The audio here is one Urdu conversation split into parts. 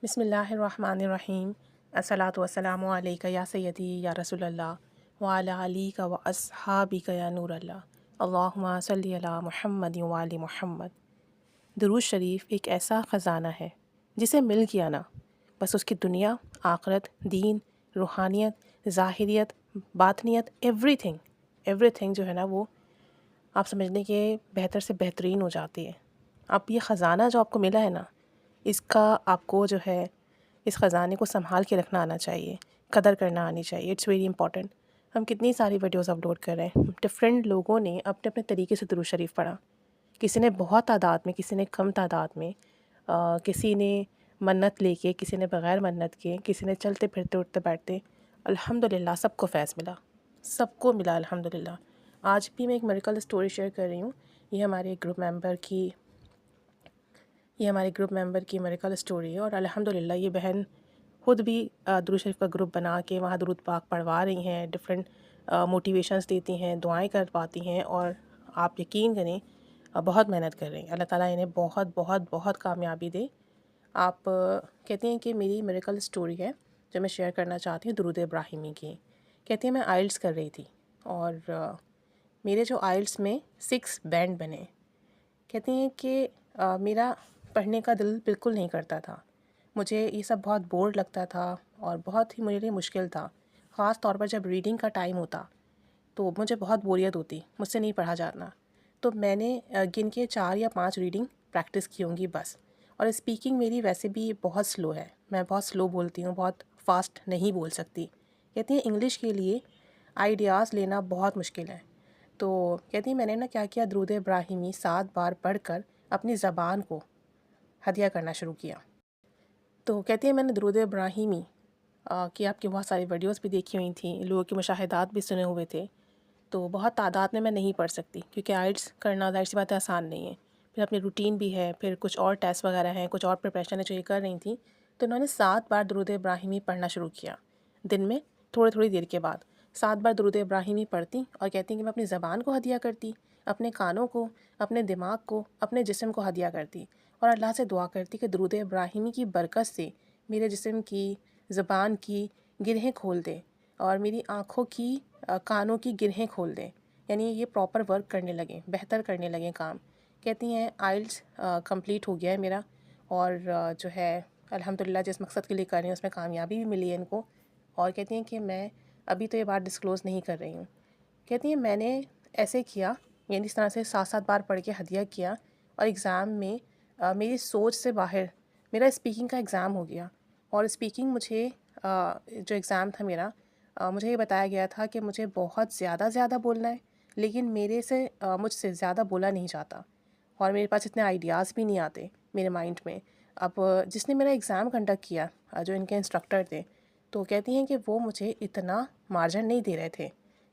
بسم اللہ الرحمن الرحیم۔ الصلاۃ والسلام علیک یا سیدی یا رسول اللہ وعلی علیک و اصحابک یا نور اللہ، اللہم صلی علی محمد وعلی محمد۔ درود شریف ایک ایسا خزانہ ہے جسے مل گیا نا، بس اس کی دنیا، آخرت، دین، روحانیت، ظاہریت، باطنیت، ایوری تھنگ جو ہے نا، وہ آپ سمجھنے کے بہتر سے بہترین ہو جاتی ہے۔ اب یہ خزانہ جو آپ کو ملا ہے نا، اس کا آپ کو جو ہے اس خزانے کو سنبھال کے رکھنا آنا چاہیے، قدر کرنا آنی چاہیے۔ It's very important. ہم کتنی ساری ویڈیوز اپلوڈ کر رہے ہیں، ڈفرینٹ لوگوں نے اپنے اپنے طریقے سے درود شریف پڑھا، کسی نے بہت تعداد میں، کسی نے کم تعداد میں، کسی نے منت لے کے، کسی نے بغیر منت کے، کسی نے چلتے پھرتے اٹھتے بیٹھتے۔ الحمدللہ سب کو فیض ملا، سب کو ملا الحمدللہ۔ آج بھی میں ایک میریکل اسٹوری شیئر کر رہی ہوں۔ یہ ہمارے گروپ ممبر کی میریکل اسٹوری ہے، اور الحمدللہ یہ بہن خود بھی درود شریف کا گروپ بنا کے وہاں درود پاک پڑھوا رہی ہیں، ڈفرینٹ موٹیویشنز دیتی ہیں، دعائیں کرواتی ہیں، اور آپ یقین کریں بہت محنت کر رہی ہیں۔ اللہ تعالیٰ انہیں بہت بہت بہت کامیابی دے۔ آپ کہتے ہیں کہ میری میریکل اسٹوری ہے جو میں شیئر کرنا چاہتی ہوں درود ابراہیمی کی۔ کہتی ہیں میں آئلٹس کر رہی تھی، اور میرے جو آئلٹس میں 6 بینڈ بنے۔ کہتی ہیں کہ میرا پڑھنے کا دل بالکل نہیں کرتا تھا، مجھے یہ سب بہت بور لگتا تھا اور بہت ہی میرے لیے مشکل تھا، خاص طور پر جب ریڈنگ کا ٹائم ہوتا تو مجھے بہت بوریت ہوتی، مجھ سے نہیں پڑھا جانا۔ تو میں نے گن کے 4 یا 5 ریڈنگ پریکٹس کی ہوں گی بس۔ اور اسپیکنگ میری ویسے بھی بہت سلو ہے، میں بہت سلو بولتی ہوں، بہت فاسٹ نہیں بول سکتی۔ کہتی ہیں انگلش کے لیے آئیڈیاز لینا بہت مشکل ہے۔ تو کہتی ہیں میں نے کیا کیا، درود ابراہیمی 7 بار پڑھ کر اپنی زبان کو ہدیہ کرنا شروع کیا۔ تو کہتی ہیں میں نے درود ابراہیمی کہ آپ کی بہت ساری ویڈیوز بھی دیکھی ہوئی تھیں، لوگوں کے مشاہدات بھی سنے ہوئے تھے، تو بہت تعداد میں نہیں پڑھ سکتی، کیونکہ آئلٹس کرنا ظاہر سی بات ہے آسان نہیں ہے، پھر اپنی روٹین بھی ہے، پھر کچھ اور ٹیسٹ وغیرہ ہیں، کچھ اور پریپریشن ہے جو یہ کر رہی تھیں۔ تو انہوں نے 7 بار درود ابراہیمی پڑھنا شروع کیا دن میں، تھوڑی دیر کے بعد 7 بار درود ابراہیمی پڑھتی، اور کہتی ہیں کہ میں اپنی زبان کو ہدیہ کرتی، اپنے کانوں کو، اپنے دماغ کو، اپنے جسم کو ہدیہ کرتی، اور اللہ سے دعا کرتی کہ درود ابراہیمی کی برکت سے میرے جسم کی، زبان کی گرہیں کھول دے، اور میری آنکھوں کی، کانوں کی گرہیں کھول دے، یعنی یہ پراپر ورک کرنے لگیں، بہتر کرنے لگیں کام۔ کہتی ہیں آئلٹس کمپلیٹ ہو گیا ہے میرا، اور جو ہے الحمدللہ جس مقصد کے لیے کر رہی ہوں اس میں کامیابی بھی ملی ہے ان کو۔ اور کہتی ہیں کہ میں ابھی تو یہ بات ڈسکلوز نہیں کر رہی ہوں۔ کہتی ہیں میں نے ایسے کیا، یعنی اس طرح سے 7 بار پڑھ کے ہدیہ کیا، اور ایگزام میں میری سوچ سے باہر میرا اسپیکنگ کا ایگزام ہو گیا، اور اسپیکنگ مجھے جو ایگزام تھا میرا، مجھے یہ بتایا گیا تھا کہ مجھے بہت زیادہ بولنا ہے، لیکن مجھ سے زیادہ بولا نہیں جاتا، اور میرے پاس اتنے آئیڈیاز بھی نہیں آتے میرے مائنڈ میں۔ اب جس نے میرا ایگزام کنڈکٹ کیا، جو ان کے انسٹرکٹر تھے، تو کہتی ہیں کہ وہ مجھے اتنا مارجن نہیں دے رہے تھے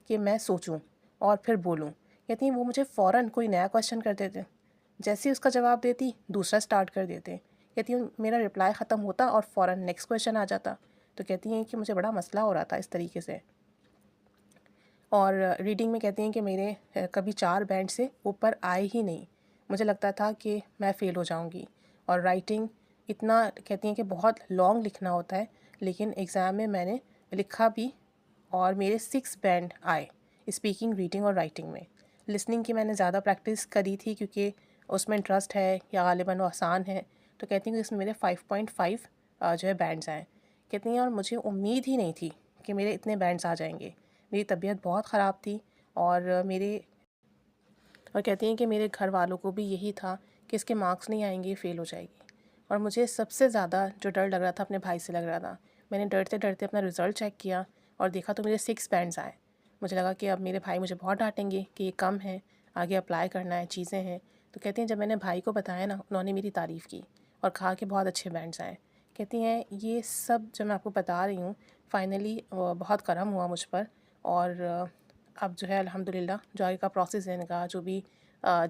کہ میں سوچوں اور پھر بولوں۔ کہتی ہیں وہ مجھے فوراً کوئی نیا کویشچن کر دیتے، جیسے ہی اس کا جواب دیتی دوسرا سٹارٹ کر دیتے۔ کہتی ہیں میرا رپلائی ختم ہوتا اور فوراً نیکسٹ کویشچن آ جاتا۔ تو کہتی ہیں کہ مجھے بڑا مسئلہ ہو رہا تھا اس طریقے سے۔ اور ریڈنگ میں کہتی ہیں کہ میرے کبھی 4 بینڈ سے اوپر آئے ہی نہیں، مجھے لگتا تھا کہ میں فیل ہو جاؤں گی۔ اور رائٹنگ اتنا، کہتی ہیں کہ بہت لانگ لکھنا ہوتا ہے، لیکن ایگزام میں نے لکھا بھی، اور میرے 6 بینڈ آئے اسپیکنگ، ریڈنگ اور رائٹنگ میں۔ لسننگ کی میں نے زیادہ پریکٹس کری تھی کیونکہ اس میں انٹرسٹ ہے، یا غالباً وہ آسان ہے، تو کہتی ہیں کہ اس میں میرے 5.5 جو ہے بینڈز آئیں۔ کہتی ہیں اور مجھے امید ہی نہیں تھی کہ میرے اتنے بینڈز آ جائیں گے۔ میری طبیعت بہت خراب تھی، اور کہتی ہیں کہ میرے گھر والوں کو بھی یہی تھا کہ اس کے مارکس نہیں آئیں گے، فیل ہو جائے گی۔ اور مجھے سب سے زیادہ جو ڈر لگ رہا تھا اپنے بھائی سے لگ رہا تھا۔ میں نے ڈرتے اپنا رزلٹ چیک کیا اور دیکھا تو میرے 6 بینڈز آئے۔ مجھے لگا کہ اب میرے بھائی مجھے بہت ڈانٹیں گے کہ یہ کم ہے، آگے اپلائی کرنا ہے، چیزیں ہیں۔ تو کہتی ہیں جب میں نے بھائی کو بتایا نا، انہوں نے میری تعریف کی اور کہا کہ بہت اچھے بینڈز آئے۔ کہتی ہیں یہ سب جو میں آپ کو بتا رہی ہوں، فائنلی بہت کرم ہوا مجھ پر، اور اب جو ہے الحمدللہ جو آگے کا پروسیس ہے ان کا، جو بھی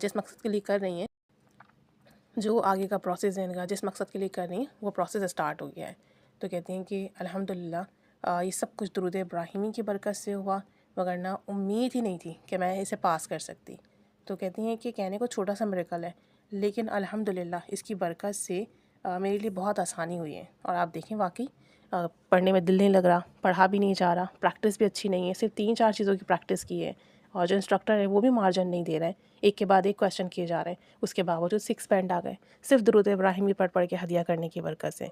جس مقصد کے لیے کر رہی ہیں، جو آگے کا پروسیس ہے ان کا، جس مقصد کے لیے کر رہی ہیں، وہ پروسیس اسٹارٹ ہو گیا ہے۔ تو کہتی ہیں کہ الحمدللہ یہ سب کچھ درود ابراہیمی کی برکت سے ہوا، وگرنہ امید ہی نہیں تھی کہ میں اسے پاس کر سکتی۔ تو کہتی ہیں کہ کہنے کو چھوٹا سا میریکل ہے، لیکن الحمدللہ اس کی برکت سے میرے لیے بہت آسانی ہوئی ہے. اور آپ دیکھیں واقعی پڑھنے میں دل نہیں لگ رہا، پڑھا بھی نہیں جا رہا، پریکٹس بھی اچھی نہیں ہے. صرف 3-4 چیزوں کی پریکٹس کی ہے، اور جو انسٹرکٹر ہے وہ بھی مارجن نہیں دے رہے ہیں، ایک کے بعد ایک کویشچن کیے جا رہے ہیں. اس کے باوجود 6 بینڈ آ گئے صرف درود ابراہیمی پڑھ کے ہدیہ کرنے کی برکت سے.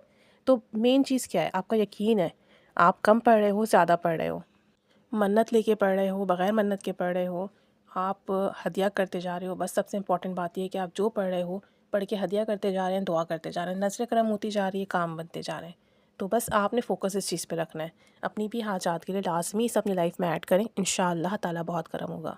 تو مین چیز کیا ہے؟ آپ کا یقین ہے. آپ کم پڑھ رہے ہو، زیادہ پڑھ رہے ہو، منت لے کے پڑھ رہے ہو، بغیر منت کے پڑھ رہے ہو، آپ ہدیہ کرتے جا رہے ہو. بس سب سے امپورٹنٹ بات یہ ہے کہ آپ جو پڑھ رہے ہو پڑھ کے ہدیہ کرتے جا رہے ہیں، دعا کرتے جا رہے ہیں، نظر کرم ہوتی جا رہی ہے، کام بنتے جا رہے ہیں. تو بس آپ نے فوکس اس چیز پہ رکھنا ہے. اپنی بھی حاجات کے لیے لازمی اس اپنی لائف میں ایڈ کریں، انشاءاللہ تعالیٰ بہت کرم ہوگا.